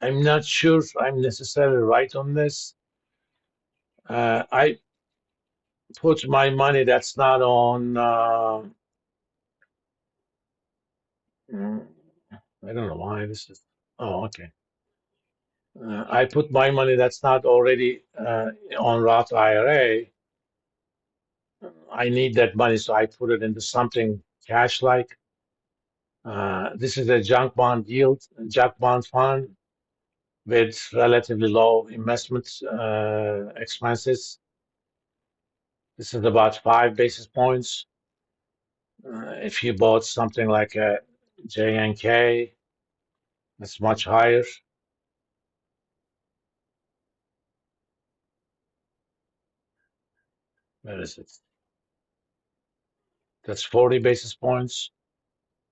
I'm not sure I'm necessarily right on this. I put my money that's not on. Mm, I don't know why this is. Oh, okay. I put my money that's not already on Roth IRA. I need that money, so I put it into something cash-like. This is a junk bond yield, junk bond fund with relatively low investment expenses. This is about 5 basis points. If you bought something like a JNK, it's much higher. Where is it? That's 40 basis points.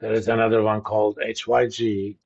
There is another one called HYG.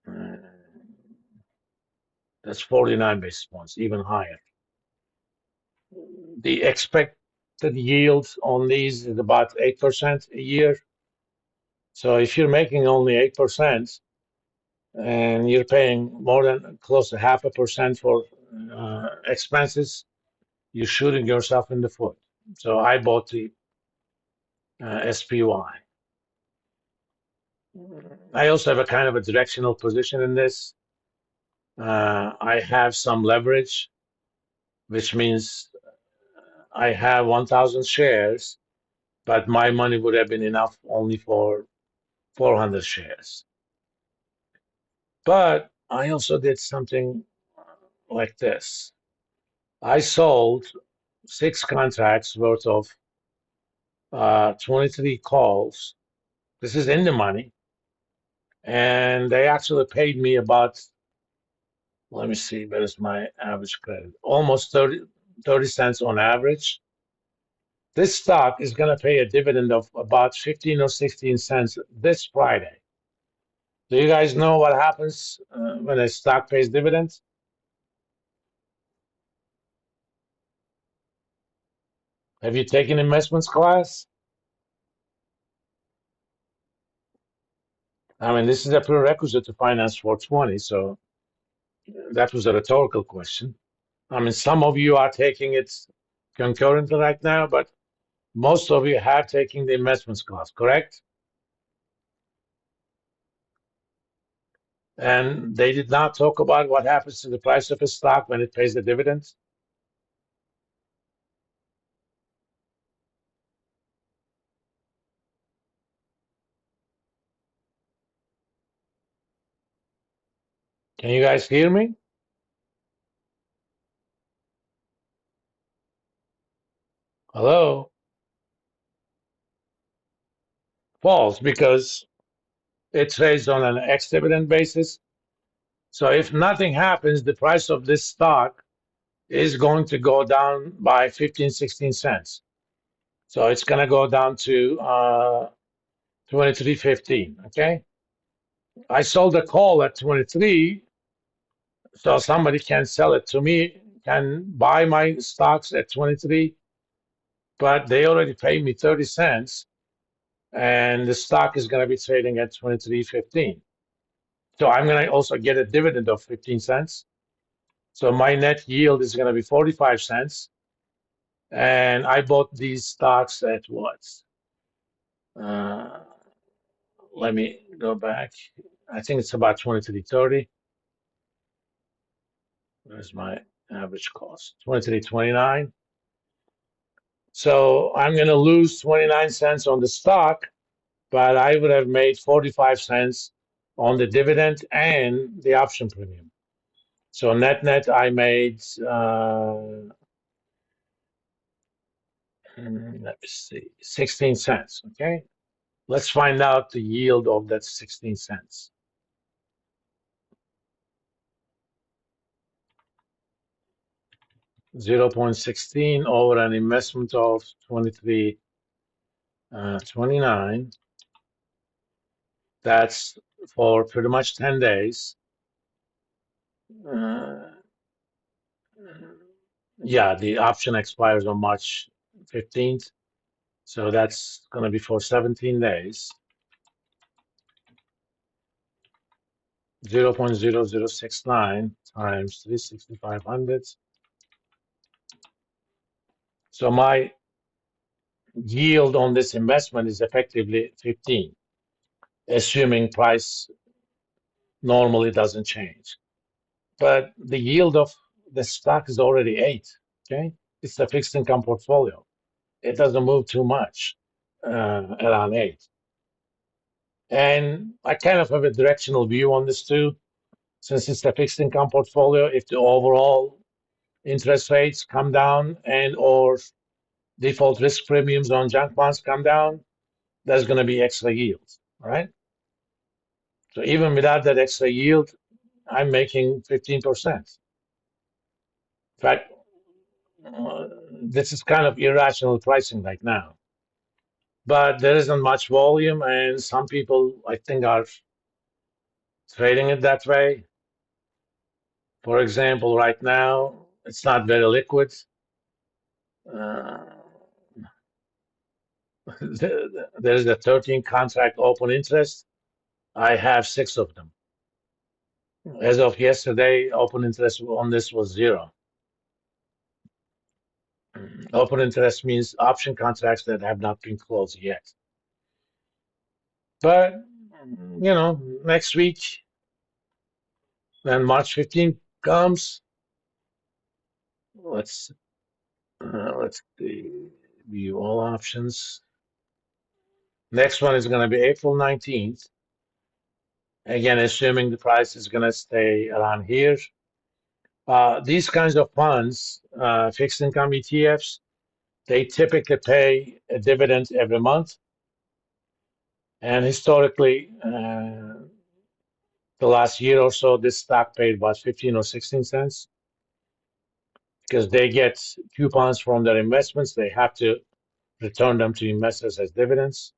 Uh, That's 49 basis points, even higher. The expected yield on these is about 8% a year. So if you're making only 8% and you're paying more than close to 0.5% for expenses, you're shooting yourself in the foot. So I bought the SPY. I also have a kind of a directional position in this. I have some leverage, which means I have 1,000 shares, but my money would have been enough only for 400 shares. But I also did something like this. I sold 6 contracts worth of 23 calls. This is in the money. And they actually paid me about, let me see, where is my average credit? Almost 30 cents on average. This stock is going to pay a dividend of about 15 or 16 cents this Friday. Do you guys know what happens when a stock pays dividends? Have you taken investments class? I mean, this is a prerequisite to Finance 420, so that was a rhetorical question. I mean, some of you are taking it concurrently right now, but most of you have taken the investments class, correct? And they did not talk about what happens to the price of a stock when it pays the dividends. Can you guys hear me? Hello? False, because it trades on an ex-dividend basis. So if nothing happens, the price of this stock is going to go down by 15, 16 cents. So it's going to go down to 23.15. Okay. I sold a call at 23, so somebody can sell it to me, can buy my stocks at 23, but they already paid me 30 cents, and the stock is going to be trading at 23.15. So I'm going to also get a dividend of 15 cents. So my net yield is going to be 45 cents. And I bought these stocks at what? Uh, Let me go back. I think it's about 23.30. Where's my average cost? 23.29. So I'm going to lose 29 cents on the stock, but I would have made 45 cents on the dividend and the option premium. So net, I made, let me see, 16 cents. Okay. Let's find out the yield of that 16 cents. 0.16 over an investment of 23.29. That's for pretty much 10 days. Uh, yeah, the option expires on March 15th. So that's going to be for 17 days, 0.0069 times 365 hundredths. So my yield on this investment is effectively 15, assuming price normally doesn't change. But the yield of the stock is already 8. Okay, it's a fixed income portfolio. It doesn't move too much, around 8. And I kind of have a directional view on this too, since it's a fixed income portfolio. If the overall interest rates come down and or default risk premiums on junk bonds come down, there's going to be extra yield, all right? So even without that extra yield, I'm making 15%. In fact, this is kind of irrational pricing right now. But there isn't much volume, and some people, I think, are trading it that way. For example, right now, it's not very liquid. Uh, there's a 13 contract open interest. I have 6 of them. As of yesterday, open interest on this was 0. Open interest means option contracts that have not been closed yet. But, next week, when March 15th comes, let's view all options. Next one is going to be April 19th. Again, assuming the price is going to stay around here. These kinds of funds, fixed income ETFs, they typically pay a dividend every month. And historically, the last year or so, this stock paid about 15 or 16 cents because they get coupons from their investments. They have to return them to investors as dividends.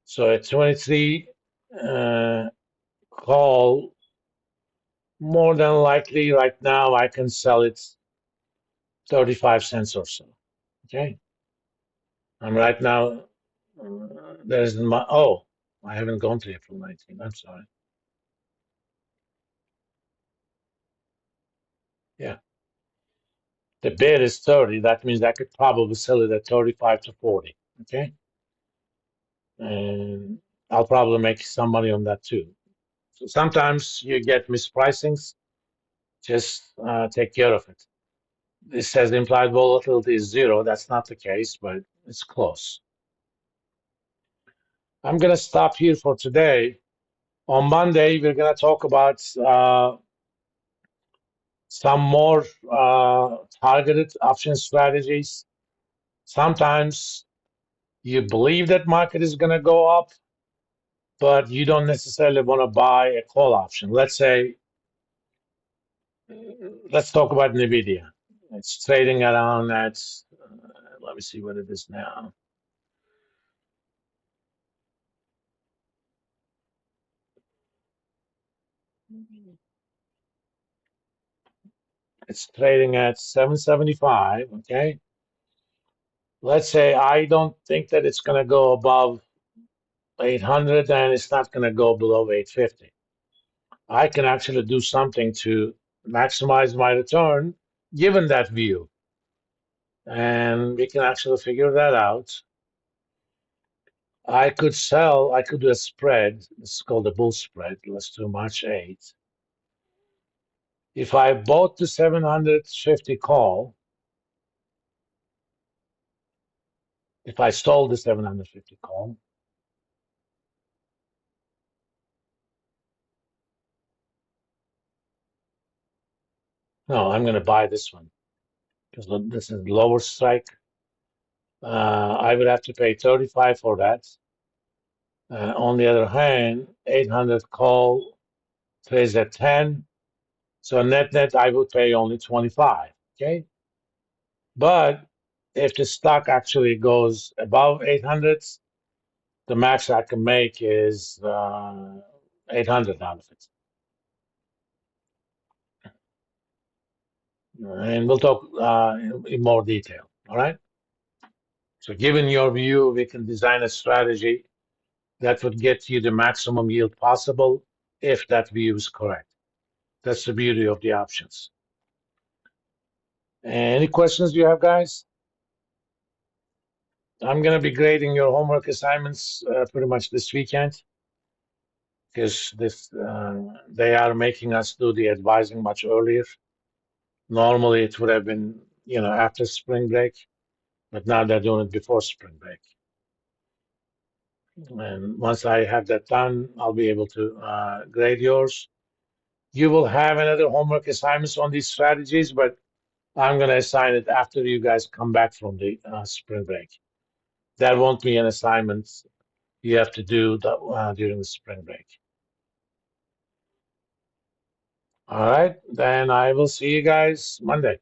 So at 23 call, more than likely right now, I can sell it 35 cents or so. Okay. And right now, there's my, I haven't gone to April 19th. I'm sorry. Yeah. The bid is 30. That means I could probably sell it at 35 to 40. Okay. And I'll probably make some money on that too. So sometimes you get mispricings. Just take care of it. This says the implied volatility is 0. That's not the case, but it's close. I'm going to stop here for today. On Monday, we're going to talk about some more targeted option strategies. Sometimes you believe that market is going to go up, but you don't necessarily want to buy a call option. Let's talk about NVIDIA. It's trading around at, let me see what it is now. It's trading at 775, okay? Let's say I don't think that it's going to go above 800 and it's not going to go below 850. I can actually do something to maximize my return given that view. And we can actually figure that out. I could do a spread. It's called a bull spread. Let's do March 8th. If I bought the 750 call, if I stole the 750 call, no, I'm going to buy this one because this is lower strike. I would have to pay 35 for that. On the other hand, 800 call trades at 10. So net, I would pay only 25. Okay. But if the stock actually goes above 800, the max I can make is 800 out of it. And we'll talk in more detail. All right. So given your view, we can design a strategy that would get you the maximum yield possible if that view is correct. That's the beauty of the options. Any questions you have, guys? I'm going to be grading your homework assignments pretty much this weekend because they are making us do the advising much earlier. Normally, it would have been, after spring break, but now they're doing it before spring break. And once I have that done, I'll be able to grade yours. You will have another homework assignments on these strategies, but I'm going to assign it after you guys come back from the spring break. That won't be an assignment you have to do during the spring break. All right, then I will see you guys Monday.